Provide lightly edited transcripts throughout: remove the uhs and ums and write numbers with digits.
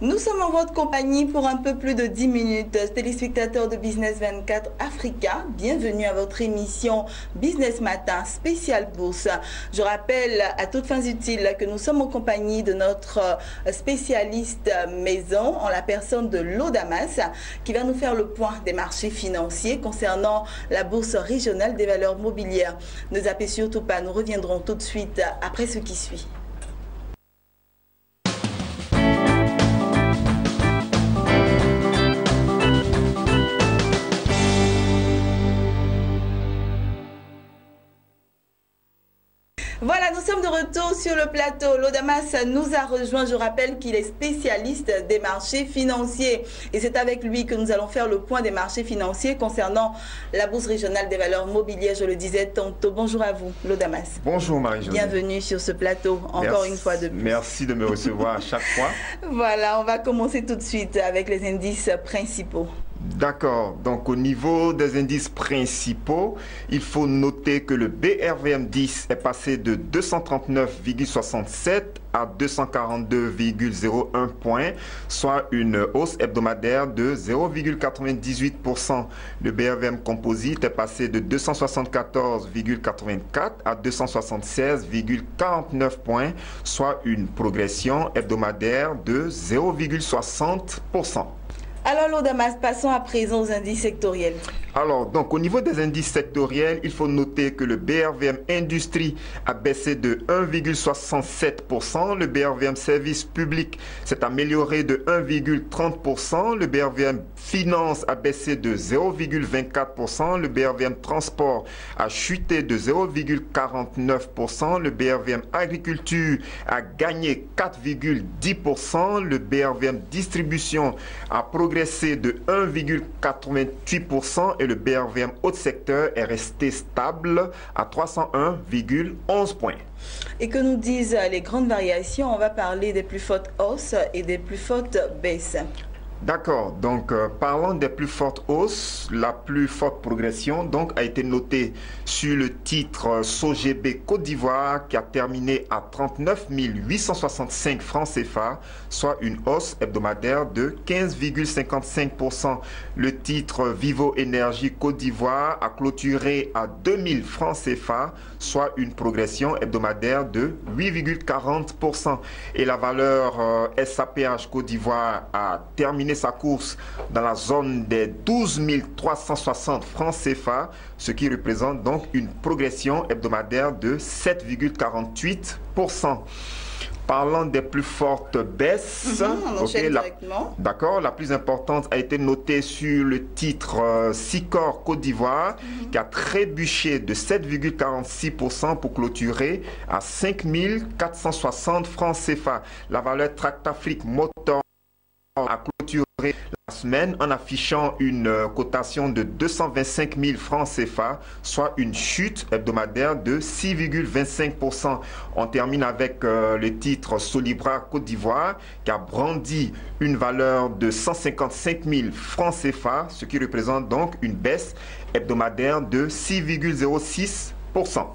Nous sommes en votre compagnie pour un peu plus de 10 minutes. Téléspectateurs de Business 24 Africa, bienvenue à votre émission Business Matin spécial bourse. Je rappelle à toutes fins utiles que nous sommes en compagnie de notre spécialiste maison en la personne de l'Audamas qui va nous faire le point des marchés financiers concernant la bourse régionale des valeurs mobilières. Ne zappez surtout pas, nous reviendrons tout de suite après ce qui suit. Voilà, nous sommes de retour sur le plateau. L'Audamas nous a rejoint. Je rappelle qu'il est spécialiste des marchés financiers. Et c'est avec lui que nous allons faire le point des marchés financiers concernant la Bourse régionale des valeurs mobilières. Je le disais tantôt. Bonjour à vous, l'Audamas. Bonjour Marie-Josée. Bienvenue sur ce plateau, encore une fois de plus. Merci de me recevoir à chaque fois. Voilà, on va commencer tout de suite avec les indices principaux. D'accord, donc au niveau des indices principaux, il faut noter que le BRVM10 est passé de 239,67 à 242,01 points, soit une hausse hebdomadaire de 0,98%. Le BRVM Composite est passé de 274,84 à 276,49 points, soit une progression hebdomadaire de 0,60%. Alors l'Audamas, passons à présent aux indices sectoriels. Alors, donc au niveau des indices sectoriels, il faut noter que le BRVM Industrie a baissé de 1,67%, le BRVM Service Public s'est amélioré de 1,30%, le BRVM Finance a baissé de 0,24%, le BRVM Transport a chuté de 0,49%, le BRVM Agriculture a gagné 4,10%, le BRVM Distribution a progressé de 1,88% et le BRVM haut secteur est resté stable à 301,11 points. Et que nous disent les grandes variations? On va parler des plus fortes hausses et des plus fortes baisses. D'accord, donc parlant des plus fortes hausses, la plus forte progression donc a été notée sur le titre SOGB Côte d'Ivoire qui a terminé à 39 865 francs CFA, soit une hausse hebdomadaire de 15,55%. Le titre Vivo Énergie Côte d'Ivoire a clôturé à 2000 francs CFA, soit une progression hebdomadaire de 8,40%. Et la valeur SAPH Côte d'Ivoire a terminé sa course dans la zone des 12 360 francs CFA, ce qui représente donc une progression hebdomadaire de 7,48%. Parlant des plus fortes baisses, d'accord, la plus importante a été notée sur le titre Sicor Côte d'Ivoire qui a trébuché de 7,46% pour clôturer à 5 460 francs CFA. La valeur Tractafrique Motor a clôturé la semaine en affichant une cotation de 225 000 francs CFA, soit une chute hebdomadaire de 6,25%. On termine avec le titre Solibra Côte d'Ivoire qui a brandi une valeur de 155 000 francs CFA, ce qui représente donc une baisse hebdomadaire de 6,06%.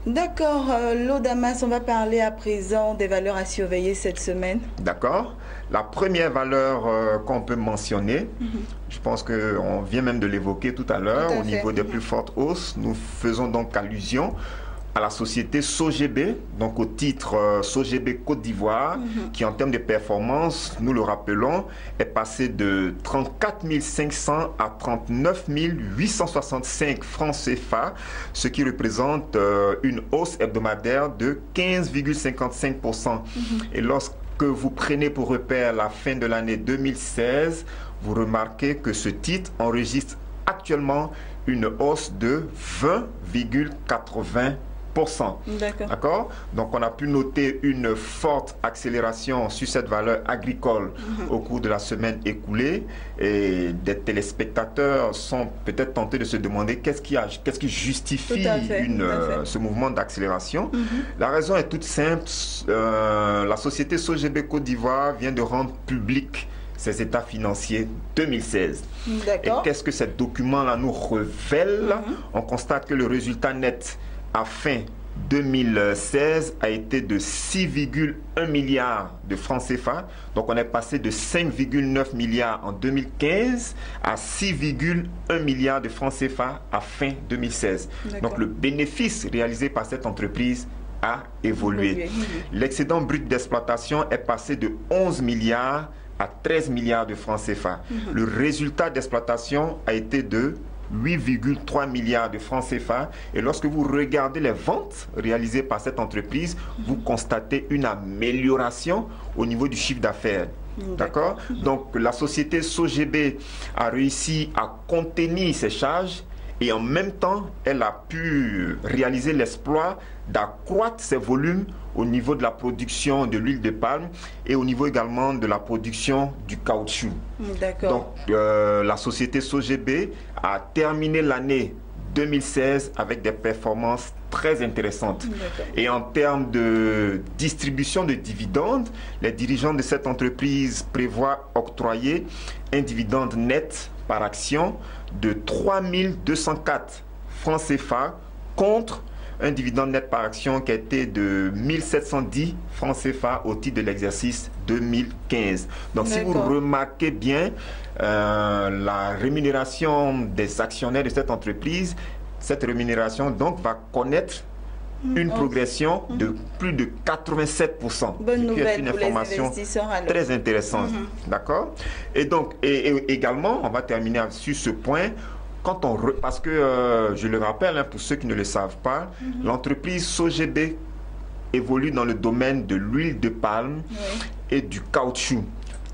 D'accord, l'Audamas, on va parler à présent des valeurs à surveiller cette semaine. D'accord. La première valeur qu'on peut mentionner, je pense qu'on vient même de l'évoquer tout à l'heure, au niveau des plus fortes hausses, nous faisons donc allusion à la société SOGB, donc au titre SOGB Côte d'Ivoire, qui en termes de performance, nous le rappelons, est passé de 34 500 à 39 865 francs CFA, ce qui représente une hausse hebdomadaire de 15,55%. Et lorsque vous prenez pour repère la fin de l'année 2016, vous remarquez que ce titre enregistre actuellement une hausse de 20,80%. D'accord. Donc on a pu noter une forte accélération sur cette valeur agricole au cours de la semaine écoulée et des téléspectateurs sont peut-être tentés de se demander qu'est-ce qui justifie ce mouvement d'accélération. La raison est toute simple. La société SOGB Côte d'Ivoire vient de rendre public ses états financiers 2016. Et qu'est-ce que ces documents-là nous révèlent? On constate que le résultat net à fin 2016 a été de 6,1 milliards de francs CFA. Donc on est passé de 5,9 milliards en 2015 à 6,1 milliards de francs CFA à fin 2016. Donc le bénéfice réalisé par cette entreprise a évolué. L'excédent brut d'exploitation est passé de 11 milliards à 13 milliards de francs CFA. Le résultat d'exploitation a été de 8,3 milliards de francs CFA. Et lorsque vous regardez les ventes réalisées par cette entreprise, vous constatez une amélioration au niveau du chiffre d'affaires. D'accord? Donc la société SOGB a réussi à contenir ses charges et en même temps, elle a pu réaliser l'exploit d'accroître ses volumes au niveau de la production de l'huile de palme et au niveau également de la production du caoutchouc. Donc la société SOGB a terminé l'année 2016 avec des performances très intéressantes. Et en termes de distribution de dividendes, les dirigeants de cette entreprise prévoient octroyer un dividende net par action de 3 204 francs CFA contre un dividende net par action qui a été de 1710 francs CFA au titre de l'exercice 2015. Donc si vous remarquez bien, la rémunération des actionnaires de cette entreprise, cette rémunération donc va connaître une progression de plus de 87%. Bonne nouvelle une pour information les investisseurs alors. Très intéressante. D'accord? Et donc, et également, on va terminer sur ce point. Quand on parce que, je le rappelle, hein, pour ceux qui ne le savent pas, l'entreprise SOGB évolue dans le domaine de l'huile de palme et du caoutchouc.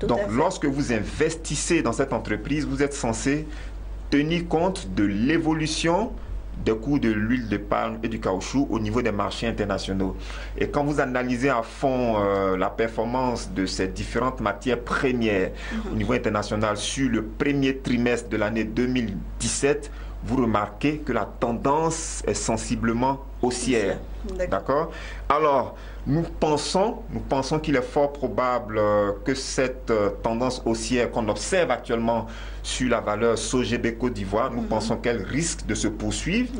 Donc, lorsque vous investissez dans cette entreprise, vous êtes censé tenir compte de l'évolution des coûts de l'huile de palme et du caoutchouc au niveau des marchés internationaux. Et quand vous analysez à fond la performance de ces différentes matières premières au niveau international sur le premier trimestre de l'année 2017, vous remarquez que la tendance est sensiblement haussière. D'accord? Alors, nous pensons qu'il est fort probable que cette tendance haussière qu'on observe actuellement sur la valeur SOGB Côte d'Ivoire, nous pensons qu'elle risque de se poursuivre.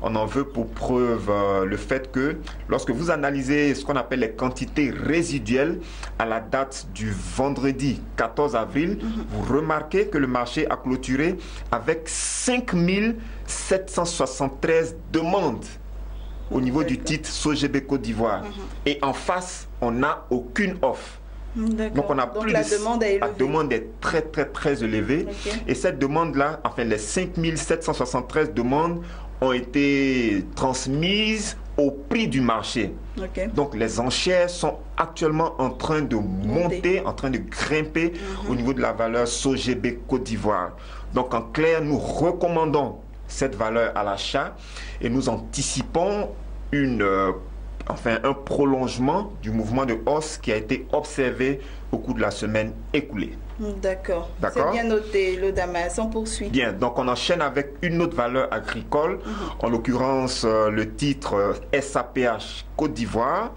On en veut pour preuve le fait que lorsque vous analysez ce qu'on appelle les quantités résiduelles à la date du vendredi 14 avril, vous remarquez que le marché a clôturé avec 5773 demandes au niveau du titre SOGB Côte d'Ivoire. Et en face, on n'a aucune offre. Donc on a la demande est élevée. La demande est très élevée. Et cette demande-là, enfin les 5773 demandes ont été transmises au prix du marché. Donc les enchères sont actuellement en train de monter, en train de grimper au niveau de la valeur SOGB Côte d'Ivoire. Donc en clair, nous recommandons cette valeur à l'achat et nous anticipons un prolongement du mouvement de hausse qui a été observé au cours de la semaine écoulée. D'accord. C'est bien noté, le Damas. On poursuit. Bien, donc on enchaîne avec une autre valeur agricole, en l'occurrence le titre SAPH Côte d'Ivoire,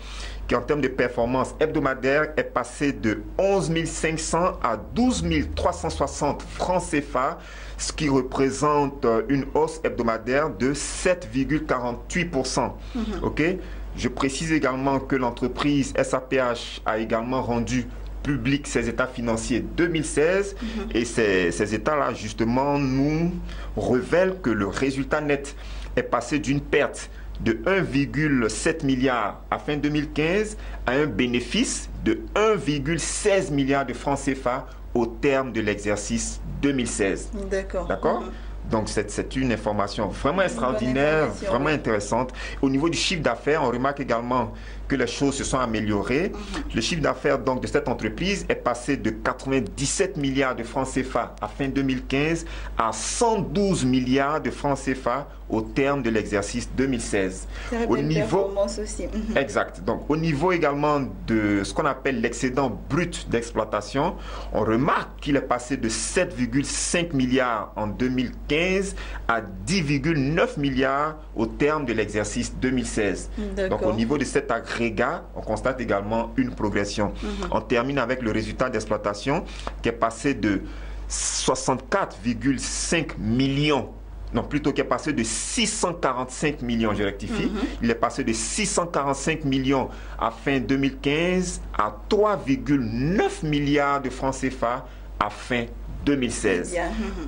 qui en termes de performance hebdomadaire est passé de 11 500 à 12 360 francs CFA, ce qui représente une hausse hebdomadaire de 7,48%. Je précise également que l'entreprise SAPH a également rendu public ses états financiers 2016 et ces états-là justement nous révèlent que le résultat net est passé d'une perte de 1,7 milliard à fin 2015 à un bénéfice de 1,16 milliard de francs CFA au terme de l'exercice 2016. D'accord. Donc c'est une information vraiment extraordinaire, vraiment intéressante. Au niveau du chiffre d'affaires, on remarque également que les choses se sont améliorées. Le chiffre d'affaires donc de cette entreprise est passé de 97 milliards de francs CFA à fin 2015 à 112 milliards de francs CFA au terme de l'exercice 2016. Au niveau aussi. Exact. Donc au niveau également de ce qu'on appelle l'excédent brut d'exploitation, on remarque qu'il est passé de 7,5 milliards en 2015 à 10,9 milliards au terme de l'exercice 2016. Donc au niveau de cet agrégat, on constate également une progression. On termine avec le résultat d'exploitation qui est passé de 64,5 millions non, plutôt qui est passé de 645 millions, je rectifie. Il est passé de 645 millions à fin 2015 à 3,9 milliards de francs CFA à fin 2016.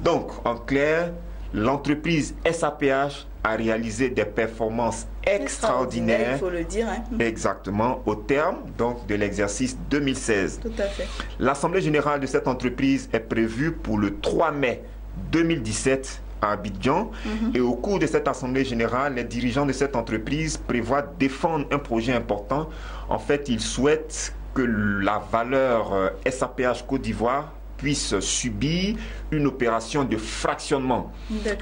Donc, en clair, l'entreprise SAPH a réalisé des performances extraordinaires, il faut le dire. Exactement, au terme donc, de l'exercice 2016. Tout à fait. L'Assemblée générale de cette entreprise est prévue pour le 3 mai 2017 à Abidjan. Et au cours de cette Assemblée générale, les dirigeants de cette entreprise prévoient défendre un projet important. En fait, ils souhaitent que la valeur SAPH Côte d'Ivoire puisse subir une opération de fractionnement.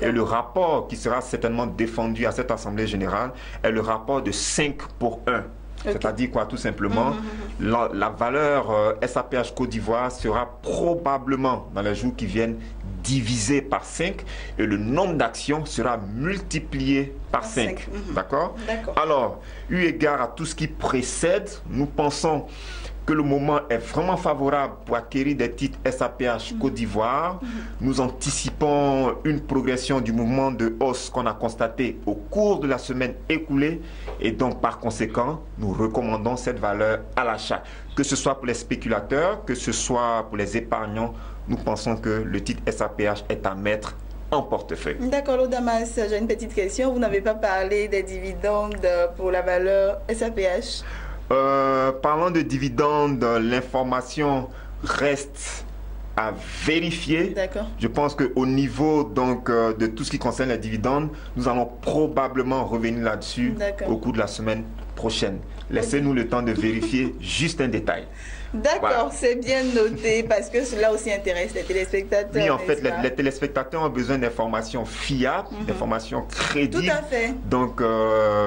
Et le rapport qui sera certainement défendu à cette Assemblée générale est le rapport de 5 pour 1. C'est-à-dire quoi, tout simplement, la valeur SAPH Côte d'Ivoire sera probablement, dans les jours qui viennent, divisé par 5 et le nombre d'actions sera multiplié par 5. D'accord? Alors, eu égard à tout ce qui précède, nous pensons que le moment est vraiment favorable pour acquérir des titres SAPH Côte d'Ivoire. Nous anticipons une progression du mouvement de hausse qu'on a constaté au cours de la semaine écoulée et donc par conséquent, nous recommandons cette valeur à l'achat. Que ce soit pour les spéculateurs, que ce soit pour les épargnants, nous pensons que le titre SAPH est à mettre en portefeuille. D'accord, Lodamas, j'ai une petite question. Vous n'avez pas parlé des dividendes pour la valeur SAPH? Parlant de dividendes, l'information reste à vérifier. Je pense qu'au niveau donc, de tout ce qui concerne les dividendes, nous allons probablement revenir là-dessus au cours de la semaine prochaine. Laissez-nous le temps de vérifier juste un détail. D'accord, c'est bien noté parce que cela aussi intéresse les téléspectateurs. Oui, en fait, les téléspectateurs ont besoin d'informations fiables, d'informations crédibles. Tout à fait. Donc,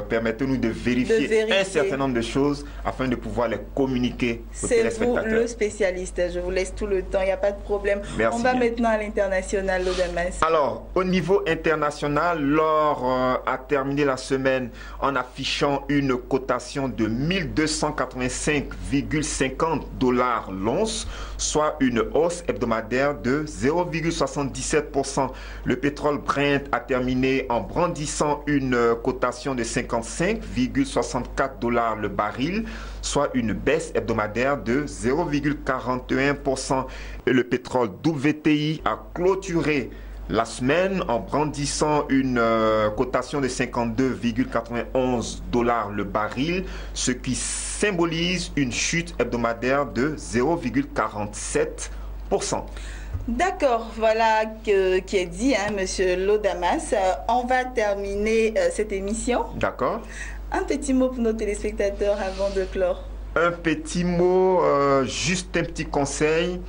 permettez-nous de vérifier un certain nombre de choses afin de pouvoir les communiquer aux téléspectateurs. C'est vous le spécialiste. Je vous laisse tout le temps, il n'y a pas de problème. Merci. On va maintenant à l'international, Lodamas. Alors, au niveau international, l'or a terminé la semaine en affichant une cotation de 1285,50 $ l'once, soit une hausse hebdomadaire de 0,77%. Le pétrole Brent a terminé en brandissant une cotation de 55,64 $ le baril, soit une baisse hebdomadaire de 0,41%. Et le pétrole WTI a clôturé la semaine en brandissant une cotation de 52,91 $ le baril, ce qui symbolise une chute hebdomadaire de 0,47%. D'accord, voilà qui est dit, Monsieur Lodamas. On va terminer cette émission. D'accord. Un petit mot pour nos téléspectateurs avant de clore. Un petit mot, juste un petit conseil.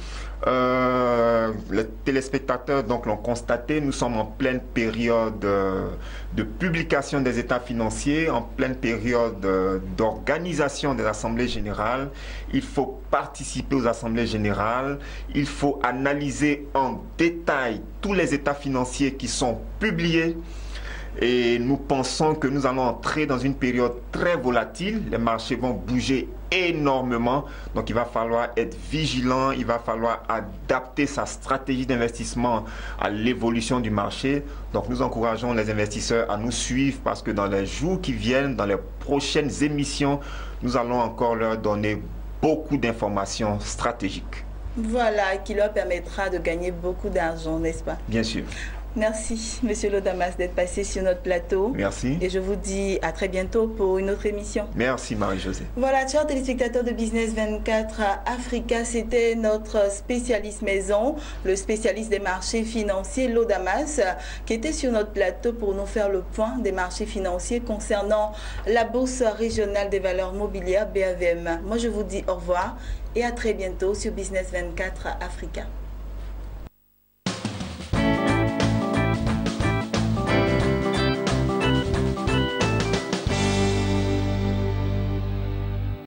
Les téléspectateurs donc l'ont constaté, nous sommes en pleine période de publication des états financiers, en pleine période d'organisation des assemblées générales. Il faut participer aux assemblées générales, il faut analyser en détail tous les états financiers qui sont publiés. Et nous pensons que nous allons entrer dans une période très volatile. Les marchés vont bouger énormément. Donc il va falloir être vigilant, il va falloir adapter sa stratégie d'investissement à l'évolution du marché. Donc nous encourageons les investisseurs à nous suivre parce que dans les jours qui viennent, dans les prochaines émissions, nous allons encore leur donner beaucoup d'informations stratégiques. Voilà, qui leur permettra de gagner beaucoup d'argent, n'est-ce pas? Bien sûr. Merci, Monsieur Lodamas, d'être passé sur notre plateau. Merci. Et je vous dis à très bientôt pour une autre émission. Merci, Marie-Josée. Voilà, chers téléspectateurs de Business 24 Africa, c'était notre spécialiste maison, le spécialiste des marchés financiers, Lodamas, qui était sur notre plateau pour nous faire le point des marchés financiers concernant la Bourse régionale des valeurs mobilières, BAVM. Moi, je vous dis au revoir et à très bientôt sur Business 24 Africa.